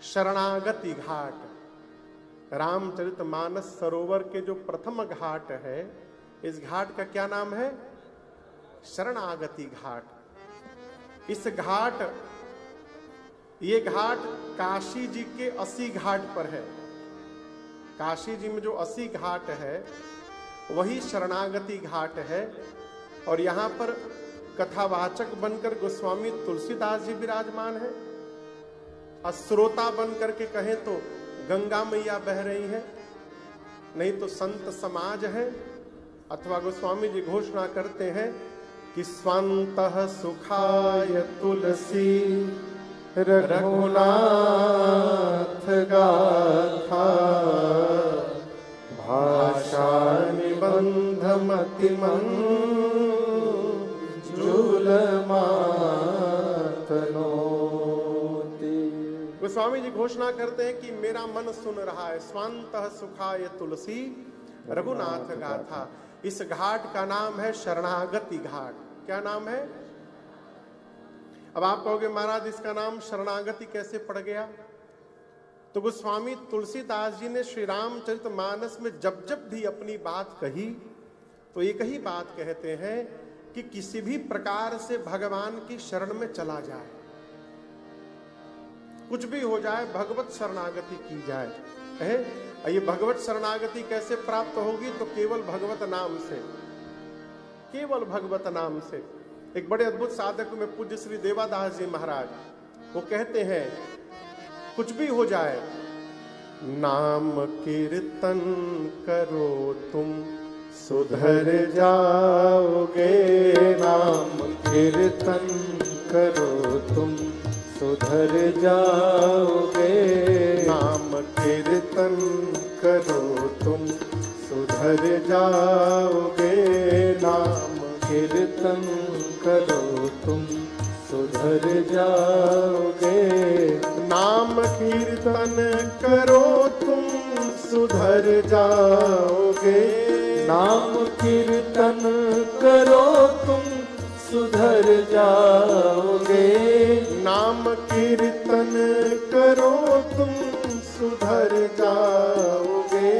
शरणागति घाट, रामचरितमानस सरोवर के जो प्रथम घाट है, इस घाट का क्या नाम है? शरणागति घाट। इस घाट, ये घाट काशी जी के 80 घाट पर है। काशी जी में जो 80 घाट है वही शरणागति घाट है। और यहां पर कथावाचक बनकर गोस्वामी तुलसीदास जी विराजमान है। श्रोता बनकर के कहें तो गंगा मैया बह रही है, नहीं तो संत समाज है, अथवा गोस्वामी जी घोषणा करते हैं कि स्वंतः सुखाय तुलसी रघुनाथ गाथा भाषा निबंध मतिमंजुलमातनोति। गोस्वामी जी घोषणा करते हैं कि मेरा मन सुन रहा है। स्वांतः सुखाय तुलसी रघुनाथ गाथा। इस घाट का नाम है शरणागति घाट। क्या नाम है? अब आप कहोगे महाराज इसका नाम शरणागति कैसे पड़ गया? तो गोस्वामी तुलसीदास जी ने श्री रामचरितमानस में जब जब भी अपनी बात कही तो एक ही बात कहते हैं कि किसी भी प्रकार से भगवान की शरण में चला जाए, कुछ भी हो जाए, भगवत शरणागति की जाए। ये भगवत शरणागति कैसे प्राप्त होगी? तो केवल भगवत नाम से, केवल भगवत नाम से। एक बड़े अद्भुत साधक में पूज्य श्री देवादास जी महाराज, वो कहते हैं कुछ भी हो जाए, नाम कीर्तन करो तुम सुधर जाओगे, नाम कीर्तन करो तुम सुधर जाओगे, नाम कीर्तन करो तुम सुधर जाओगे, नाम कीर्तन करो तुम सुधर जाओगे, नाम कीर्तन करो तुम सुधर जाओगे, नाम कीर्तन करो तुम सुधर जाओगे, नाम कीर्तन करो तुम सुधर जाओगे,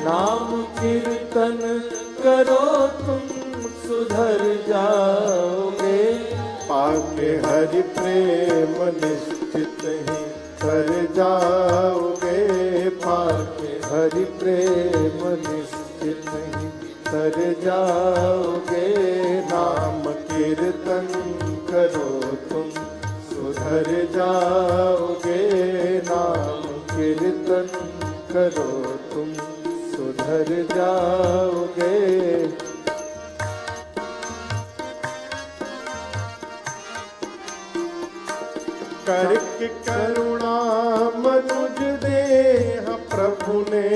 नाम कीर्तन करो तुम सुधर जाओगे, पाके हरि प्रेम निश्चित ही कर जाओगे, पाके हरि प्रेम निश्चित ही कर जाओगे, नाम कीर्तन करो तुम सुधर जाओगे, नाम कीर्तन करो तुम सुधर जाओगे। करके करुणा मनुज देह प्रभु ने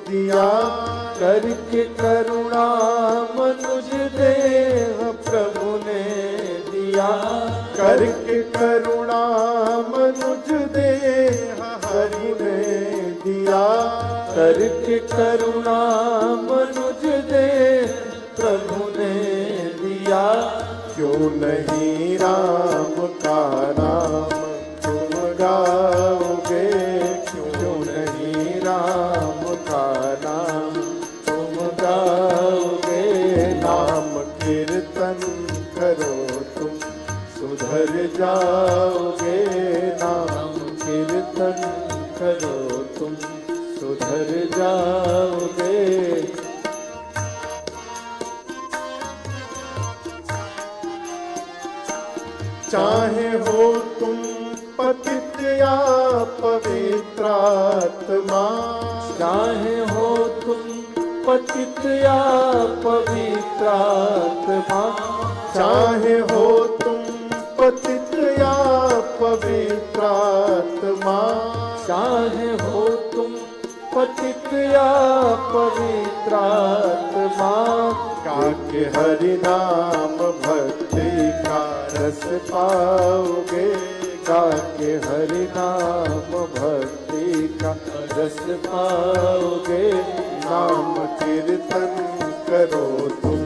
दिया, करके करुणा मनुज देह प्रभु ने दिया, करके करुणा मनुज देह हरि ने दिया, करके करुणा मनुज देह प्रभु ने दिया, क्यों नहीं राम का नाम तुम गाओगे, क्यों नहीं राम का नाम तुम गाओगे, नाम कीर्तन करो तुम सुधर जाओगे, नाम कीर्तन करो तुम सुधर जाओगे। चाहे हो तुम पतित या पवित्रात्मा, चाहे हो तुम पतित या पवित्रात्मा, चाहे हो तुम पतित या पवित्रात्मा, चाहे हो तुम पतित या पवित्रात्मा, काके हरि नाम भक्ति का रस पाओगे, काके हरि नाम भक्ति का रस पाओगे, नाम कीर्तन करो तुम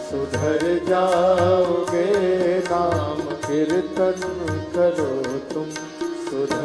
सुधर जाओगे, नाम कीर्तन करो तुम सुधर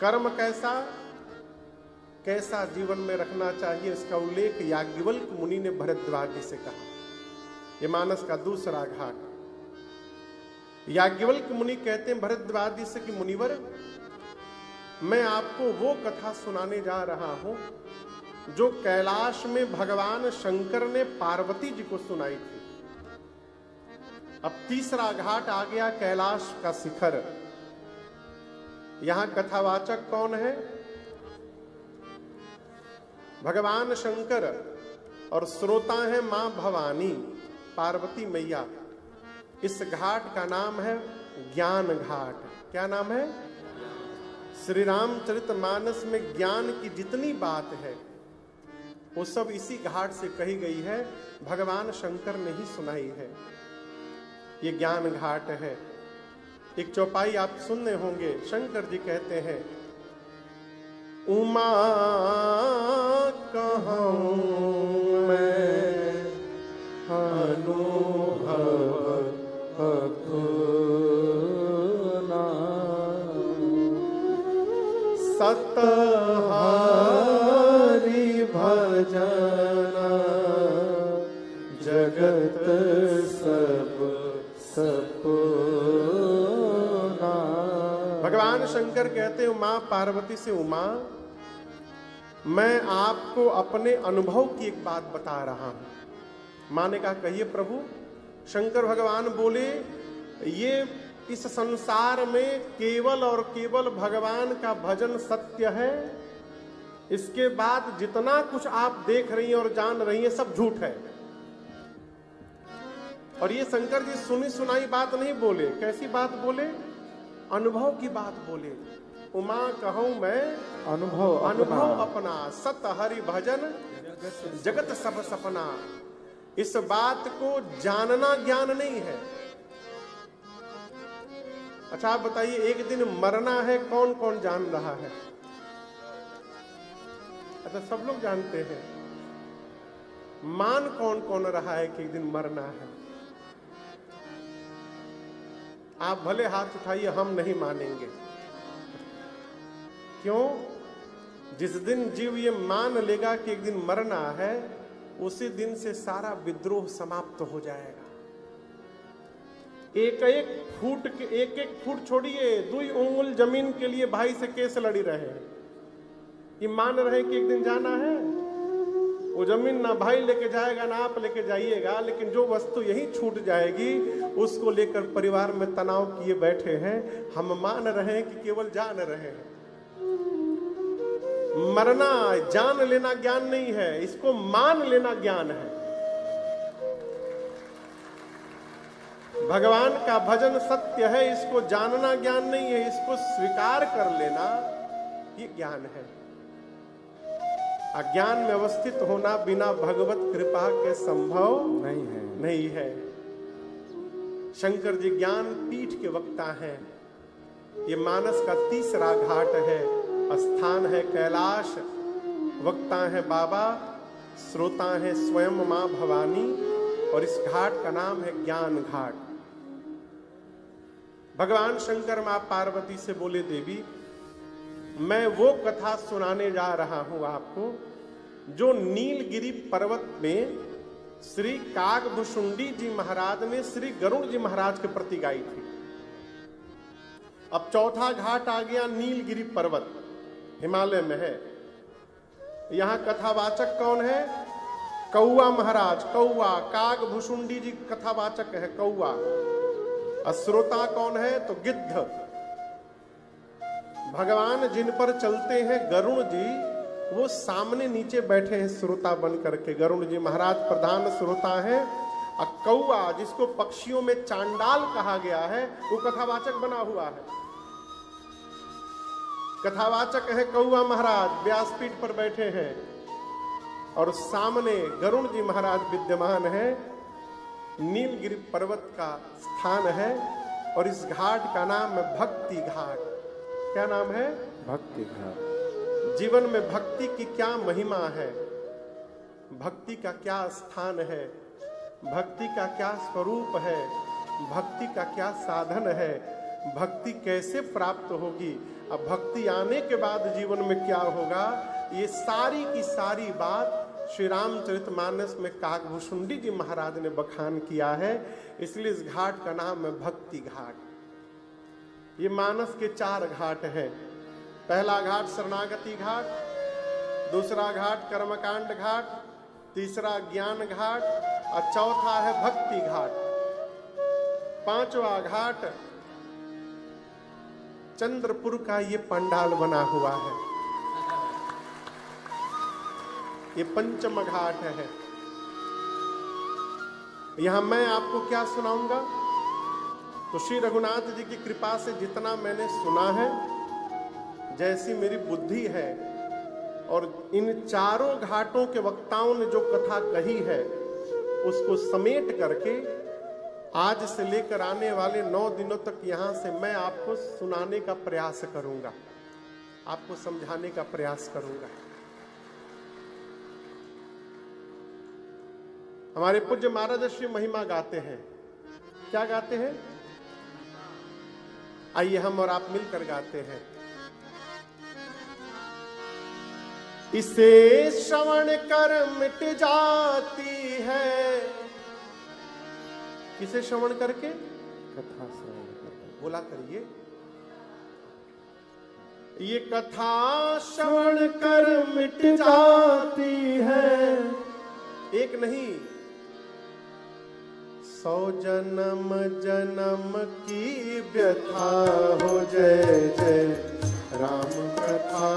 कर्म कैसा कैसा जीवन में रखना चाहिए, इसका उल्लेख याज्ञवल्क मुनि ने भरद्वाज जी से कहा। ये मानस का दूसरा घाट। याज्ञवल्क मुनि कहते हैं भरद्वाज जी से कि मुनिवर, मैं आपको वो कथा सुनाने जा रहा हूं जो कैलाश में भगवान शंकर ने पार्वती जी को सुनाई थी। अब तीसरा घाट आ गया, कैलाश का शिखर। यहां कथावाचक कौन है? भगवान शंकर, और श्रोता है मां भवानी पार्वती मैया। इस घाट का नाम है ज्ञान घाट। क्या नाम है? श्री रामचरितमानस में ज्ञान की जितनी बात है वो सब इसी घाट से कही गई है, भगवान शंकर ने ही सुनाई है। ये ज्ञान घाट है। एक चौपाई आप सुनने होंगे, शंकर जी कहते हैं, उमा कहूं मैं अनुभव अपना, सतहरि भजन जगत सब सपना। भगवान शंकर कहते हैं मां पार्वती से, उमा मैं आपको अपने अनुभव की एक बात बता रहा हूं। मां ने कहा कहिए प्रभु। शंकर भगवान बोले, ये इस संसार में केवल और केवल भगवान का भजन सत्य है, इसके बाद जितना कुछ आप देख रही हैं और जान रही हैं सब झूठ है। और ये शंकर जी सुनी सुनाई बात नहीं बोले, कैसी बात बोले? अनुभव की बात बोले। उमा कहूं मैं अनुभव अपना, सत हरि भजन जगत सब सपना। इस बात को जानना ज्ञान नहीं है। अच्छा आप बताइए, एक दिन मरना है, कौन कौन जान रहा है? अच्छा सब लोग जानते हैं। मान कौन कौन रहा है कि एक दिन मरना है? आप भले हाथ उठाइए, हम नहीं मानेंगे। क्यों? जिस दिन जीव ये मान लेगा कि एक दिन मरना है, उसी दिन से सारा विद्रोह समाप्त हो जाएगा। एक एक फुट छोड़िए, 2 उंगल जमीन के लिए भाई से केस लड़ी रहे, ये मान रहे कि एक दिन जाना है। वो जमीन ना भाई लेके जाएगा ना आप लेके जाइएगा, लेकिन जो वस्तु यही छूट जाएगी उसको लेकर परिवार में तनाव किए बैठे हैं। हम मान रहे हैं कि केवल जान रहे हैं। मरना जान लेना ज्ञान नहीं है, इसको मान लेना ज्ञान है। भगवान का भजन सत्य है, इसको जानना ज्ञान नहीं है, इसको स्वीकार कर लेना ये ज्ञान है। अज्ञान में अवस्थित होना बिना भगवत कृपा के संभव नहीं है। शंकर जी ज्ञान पीठ के वक्ता हैं। ये मानस का तीसरा घाट है, स्थान है कैलाश। वक्ता है बाबा, श्रोता है स्वयं मां भवानी, और इस घाट का नाम है ज्ञान घाट। भगवान शंकर मां पार्वती से बोले, देवी मैं वो कथा सुनाने जा रहा हूं आपको जो नीलगिरी पर्वत में श्री कागभुशुंडी जी महाराज ने श्री गरुड़ जी महाराज के प्रति गाई थी। अब चौथा घाट आ गया, नीलगिरी पर्वत हिमालय में है। यहां कथावाचक कौन है? कौआ महाराज। कौआ, कागभुशुंडी जी कथावाचक है कौआ। श्रोता कौन है? तो गिद्ध। भगवान जिन पर चलते हैं गरुड़ जी, वो सामने नीचे बैठे हैं श्रोता बन करके। गरुड़ जी महाराज प्रधान श्रोता है। और कौआ जिसको पक्षियों में चांडाल कहा गया है, वो कथावाचक बना हुआ है। कथावाचक है कौआ महाराज, व्यासपीठ पर बैठे हैं, और सामने गरुड़ जी महाराज विद्यमान है। नीलगिरी पर्वत का स्थान है, और इस घाट का नाम है भक्ति घाट। क्या नाम है? भक्ति घाट। जीवन में भक्ति की क्या महिमा है, भक्ति का क्या स्थान है, भक्ति का क्या स्वरूप है, भक्ति का क्या साधन है, भक्ति कैसे प्राप्त होगी, अब भक्ति आने के बाद जीवन में क्या होगा, ये सारी की सारी बात श्री रामचरितमानस में काकभूषुंडी जी महाराज ने बखान किया है। इसलिए इस घाट का नाम है भक्ति घाट। ये मानस के 4 घाट हैं। पहला घाट शरणागति घाट, दूसरा घाट कर्मकांड घाट, तीसरा ज्ञान घाट और चौथा है भक्ति घाट। 5वां घाट चंद्रपुर का ये पंडाल बना हुआ है, ये पंचम घाट है। यहां मैं आपको क्या सुनाऊंगा, तो श्री रघुनाथ जी की कृपा से जितना मैंने सुना है, जैसी मेरी बुद्धि है, और इन 4 घाटों के वक्ताओं ने जो कथा कही है उसको समेट करके आज से लेकर आने वाले 9 दिनों तक यहां से मैं आपको सुनाने का प्रयास करूंगा, आपको समझाने का प्रयास करूंगा। हमारे पूज्य महाराज श्री महिमा गाते हैं। क्या गाते हैं? आइए हम और आप मिलकर गाते हैं। इसे श्रवण कर मिट जाती है। किसे श्रवण करके? कथा श्रवण कर। बोला करिए। ये कथा श्रवण कर मिट जाती है, एक नहीं 100 जन्म जन्म की व्यथा हो। जय जय राम कथा।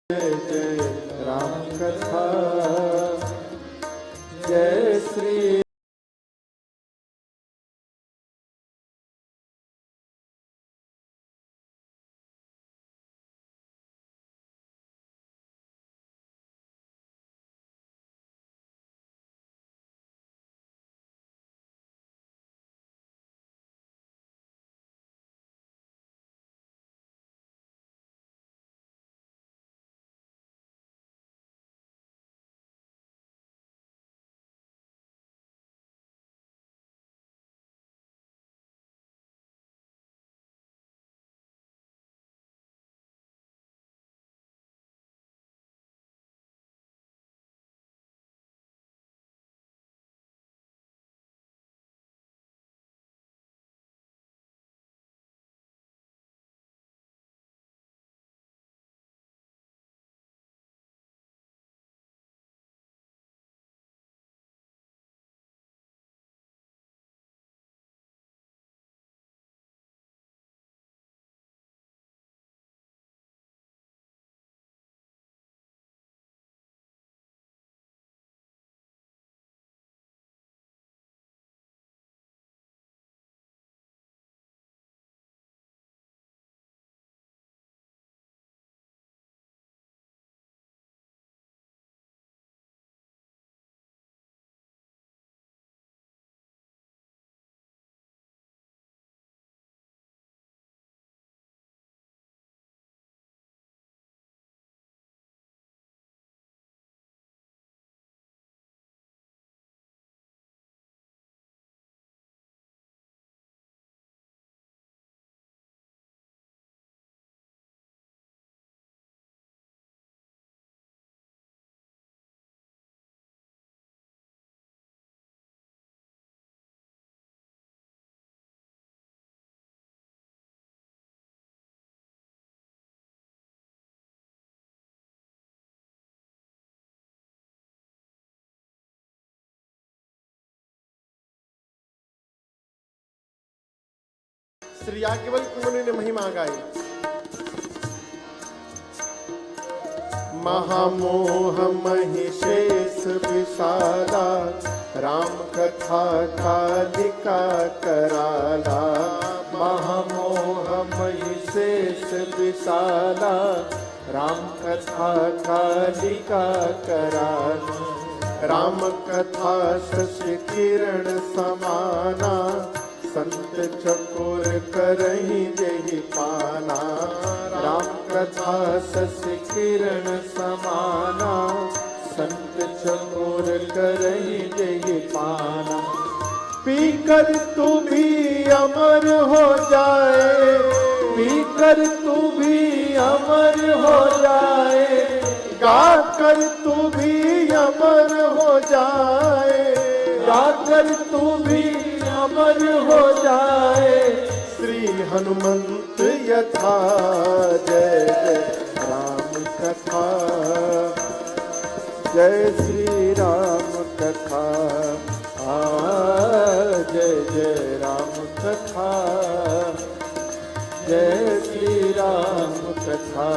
जय जय राम कथा। जय श्री श्री याज्ञवल्क्य मुनि ने महिमा गाई। महामोह महिषेष विशाला, राम कथा कालिका कराला। महामोह महिषेष विशाला, राम कथा कालिका कराला। राम कथा शशि किरण समाना, संत चकोर करहि जेहि पाना। राम कथा शशि किरण समाना, संत चकोर करहि जेहि पाना। पीकर तू भी अमर हो जाए, पीकर तू भी अमर हो जाए, गाकर तू भी अमर हो जाए। गाकर तू भी अमर हो जाए। श्री हनुमंत यथा, जय जय राम कथा, जय श्री राम कथा। जय जय राम कथा, जय श्री राम कथा।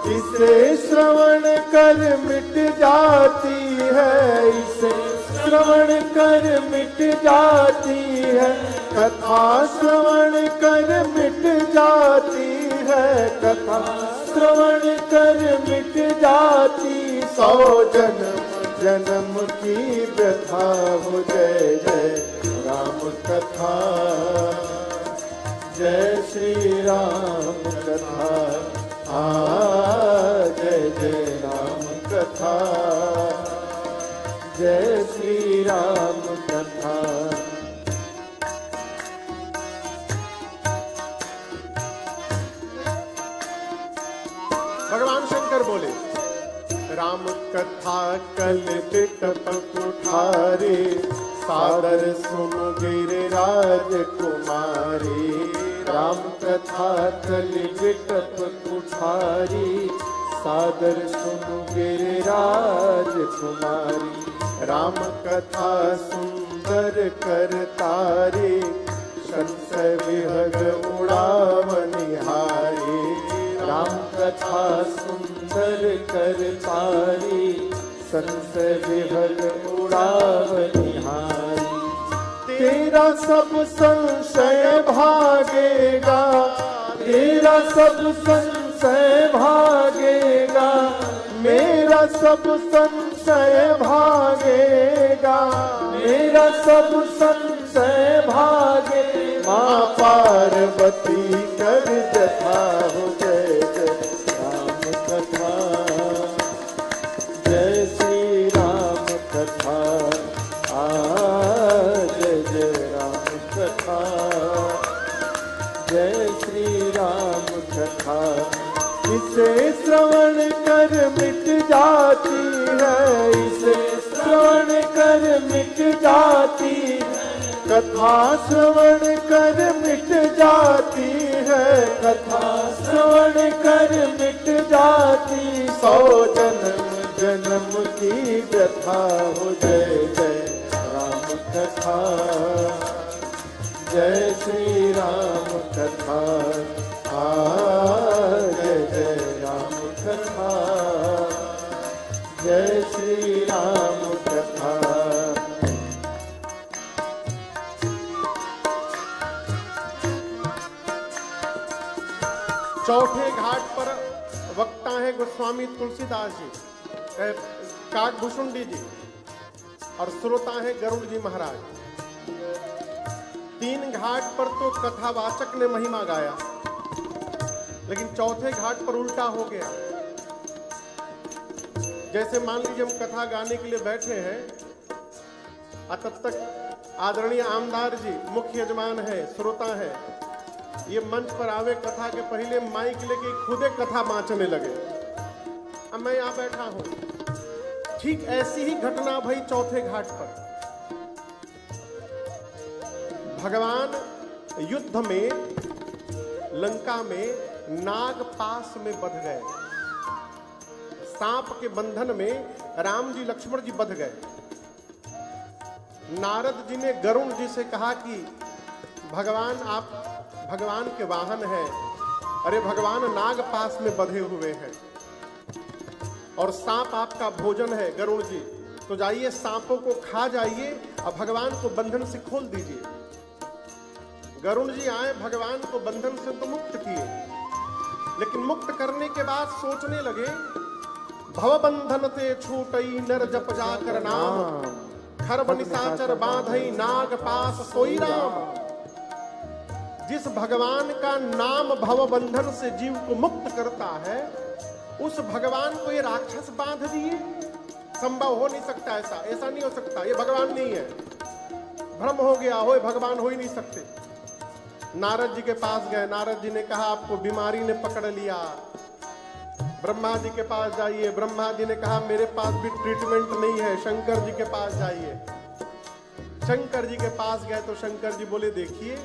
इसे श्रवण कर मिट जाती है, इसे श्रवण कर मिट जाती है। कथा श्रवण कर मिट जाती है। कथा श्रवण कर मिट जाती। 100 जन्म जन्म की व्यथा हो। जय जय राम कथा, जय श्री राम कथा। जय जय राम कथा, जय श्री राम कथा। भगवान शंकर बोले, राम कथा कल बिटप कुठारे, सादर सुन गिरिराज कुमारी। राम कथा कल बिटप कुठारी, सादर सुन गिरिराज कुमारी। राम कथा सुंदर करतारे, संशय विहग उड़ावनिहारी। राम कथा सुंदर करतारी, संशय विहग उड़ावनिहारी। तेरा सब संशय भागेगा, तेरा सब संशय भागेगा। मेरा सब संशय भागेगा। मेरा सब संशय भागे। माँ पार्वती कर जथा हो। जय जय राम कथा, जय श्री राम कथा। जय जय राम कथा, जय श्री राम कथा। इसे श्रवण कर मिट जाती है, इसे श्रवण कर मिट जाती है। कथा श्रवण कर मिट जाती है। कथा श्रवण कर मिट जाती। 100 जन्म जन्म की व्यथा हो। जय जय राम कथा, जय श्री राम कथा। जय जय राम कथा, जय श्री राम कथा। चौथे घाट पर वक्ता है गोस्वामी तुलसीदास जी, काकभूषुंडी जी, और श्रोता है गरुड़ जी महाराज। 3 घाट पर तो कथावाचक ने महिमा गाया, लेकिन चौथे घाट पर उल्टा हो गया। जैसे मान लीजिए हम कथा गाने के लिए बैठे हैं, तब तक आदरणीय आमदार जी मुख्य यजमान है, श्रोता है, ये मंच पर आवे कथा के पहले माइक लेके खुदे कथा बाँचने लगे। अब मैं यहाँ बैठा हूं। ठीक ऐसी ही घटना भई चौथे घाट पर। भगवान युद्ध में लंका में नाग पास में बंध गए। सांप के बंधन में राम जी लक्ष्मण जी बंध गए। नारद जी ने गरुण जी से कहा कि भगवान आप भगवान के वाहन है। अरे भगवान नाग पास में बंधे हुए हैं और सांप आपका भोजन है गरुड़ जी, तो जाइए सांपों को खा जाइए और भगवान को बंधन से खोल दीजिए। गरुड़ जी आए, भगवान को बंधन से तो मुक्त किए, लेकिन मुक्त करने के बाद सोचने लगे भव बंधन ते छूटई नर जप जाकर नाम, खरब निशाचर बांधई नाग पास सोई राम। जिस भगवान का नाम भव बंधन से जीव को मुक्त करता है, उस भगवान को ये राक्षस बांध दिए। संभव हो नहीं सकता, ऐसा नहीं हो सकता, ये भगवान नहीं है, भ्रम हो गया हो, भगवान हो ही नहीं सकते। नारद जी के पास गए, नारद जी ने कहा आपको बीमारी ने पकड़ लिया, ब्रह्मा जी के पास जाइए। ब्रह्मा जी ने कहा मेरे पास भी ट्रीटमेंट नहीं है, शंकर जी के पास जाइए। शंकर जी के पास गए तो शंकर जी बोले देखिए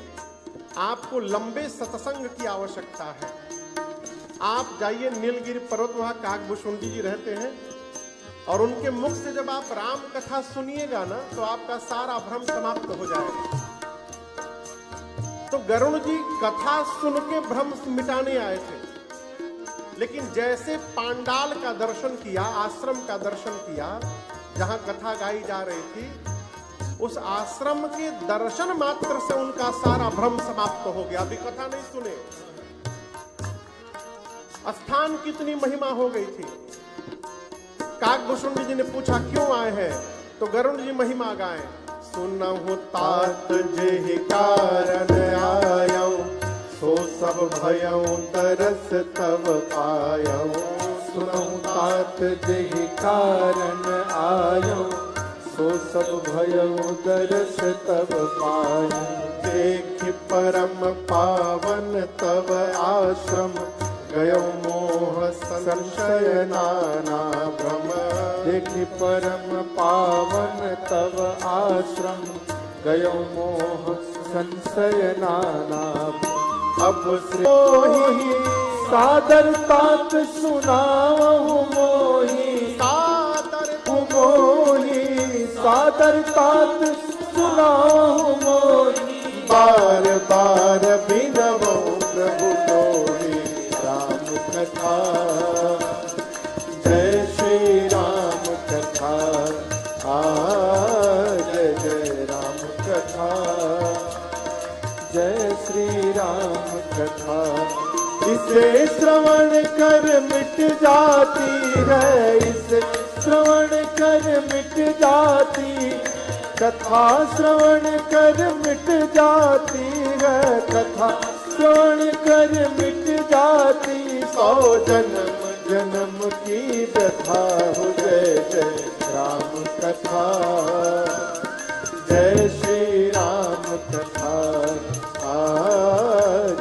आपको लंबे सत्संग की आवश्यकता है, आप जाइए नीलगिरी पर्वत, वहां काकभूषुंडी जी रहते हैं, और उनके मुख से जब आप राम कथा सुनिएगा ना तो आपका सारा भ्रम समाप्त हो जाएगा। तो गरुड़ जी कथा सुन के भ्रम मिटाने आए थे, लेकिन जैसे पांडाल का दर्शन किया, आश्रम का दर्शन किया जहां कथा गाई जा रही थी, उस आश्रम के दर्शन मात्र से उनका सारा भ्रम समाप्त हो गया। अभी कथा नहीं सुने, स्थान कितनी महिमा हो गई थी। काकभूषुंडी जी ने पूछा क्यों आए हैं, तो गरुड़ जी महिमा गाए। सुनहु तात जेहि कारण आयौ, सो सब भयौ तरस तब पायौ। सुनहु तात जेहि कारण आयौ, सो सब भयौ तरस तब पायौ। देखि परम पावन तब आश्रम, गयो मोह संशय नाना भ्रम। देखि परम पावन तब आश्रम, गयो मोह संशय नाना। अब मोहि सादर तात सुनावहु मोहि, मोहि सादर तात सुनावहु मोहि। बार बार बिनवो प्रभु तोहि राम कथा, जय श्री राम कथा, जय जय राम कथा, जय श्री राम कथा। इसे श्रवण कर मिट जाती है, इसे श्रवण कर मिट जाती, कथा श्रवण कर मिट जाती है, कथा श्रवण कर मिट जाती। 100 जन्म जन्म की व्यथा हो, जय जय राम कथा।